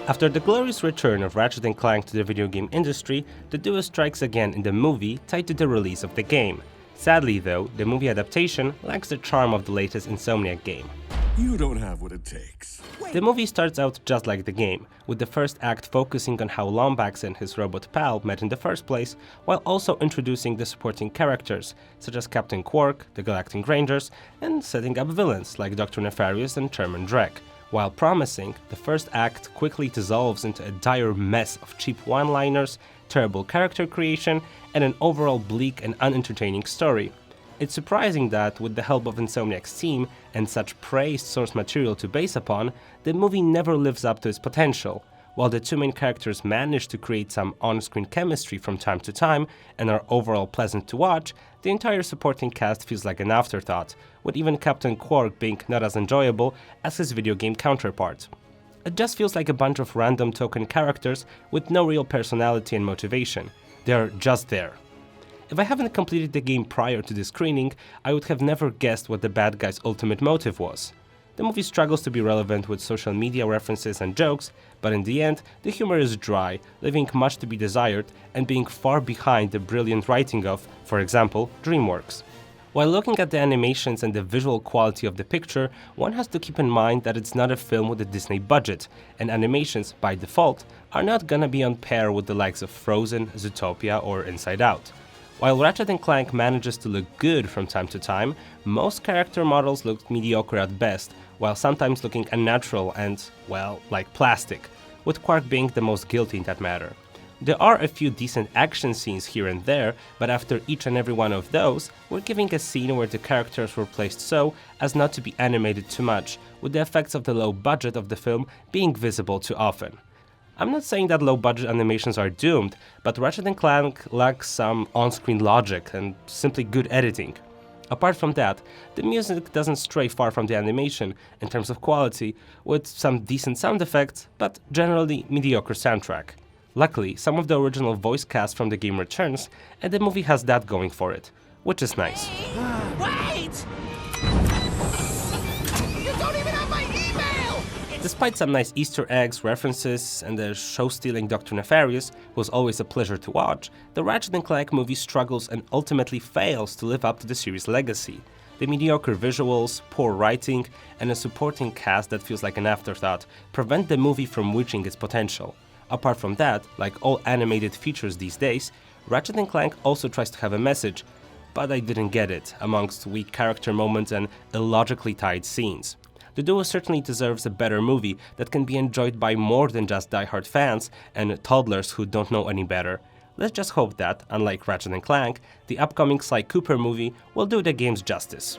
After the glorious return of Ratchet & Clank to the video game industry, the duo strikes again in the movie tied to the release of the game. Sadly though, the movie adaptation lacks the charm of the latest Insomniac game. You don't have what it takes. The movie starts out just like the game, with the first act focusing on how Lombax and his robot pal met in the first place, while also introducing the supporting characters, such as Captain Quark, the Galactic Rangers, and setting up villains like Dr. Nefarious and Chairman Drek. While promising, the first act quickly dissolves into a dire mess of cheap one-liners, terrible character creation, and an overall bleak and unentertaining story. It's surprising that, with the help of Insomniac's team and such praised source material to base upon, the movie never lives up to its potential. While the two main characters manage to create some on-screen chemistry from time to time and are overall pleasant to watch, the entire supporting cast feels like an afterthought, with even Captain Quark being not as enjoyable as his video game counterpart. It just feels like a bunch of random token characters with no real personality and motivation. They're just there. If I haven't completed the game prior to the screening, I would have never guessed what the bad guy's ultimate motive was. The movie struggles to be relevant with social media references and jokes, but in the end, the humor is dry, leaving much to be desired and being far behind the brilliant writing of, for example, DreamWorks. While looking at the animations and the visual quality of the picture, one has to keep in mind that it's not a film with a Disney budget, and animations, by default, are not gonna be on par with the likes of Frozen, Zootopia, or Inside Out. While Ratchet & Clank manages to look good from time to time, most character models look mediocre at best, while sometimes looking unnatural and, well, like plastic, with Quark being the most guilty in that matter. There are a few decent action scenes here and there, but after each and every one of those, we're giving a scene where the characters were placed so as not to be animated too much, with the effects of the low budget of the film being visible too often. I'm not saying that low-budget animations are doomed, but Ratchet & Clank lacks some on-screen logic and simply good editing. Apart from that, the music doesn't stray far from the animation in terms of quality, with some decent sound effects, but generally mediocre soundtrack. Luckily, some of the original voice cast from the game returns, and the movie has that going for it, which is nice. Wait! You don't even have my email! Despite some nice Easter eggs, references, and the show-stealing Dr. Nefarious, who was always a pleasure to watch, the Ratchet & Clank movie struggles and ultimately fails to live up to the series' legacy. The mediocre visuals, poor writing, and a supporting cast that feels like an afterthought prevent the movie from reaching its potential. Apart from that, like all animated features these days, Ratchet & Clank also tries to have a message, but I didn't get it, amongst weak character moments and illogically tied scenes. The duo certainly deserves a better movie that can be enjoyed by more than just die-hard fans and toddlers who don't know any better. Let's just hope that, unlike Ratchet & Clank, the upcoming Sly Cooper movie will do the games justice.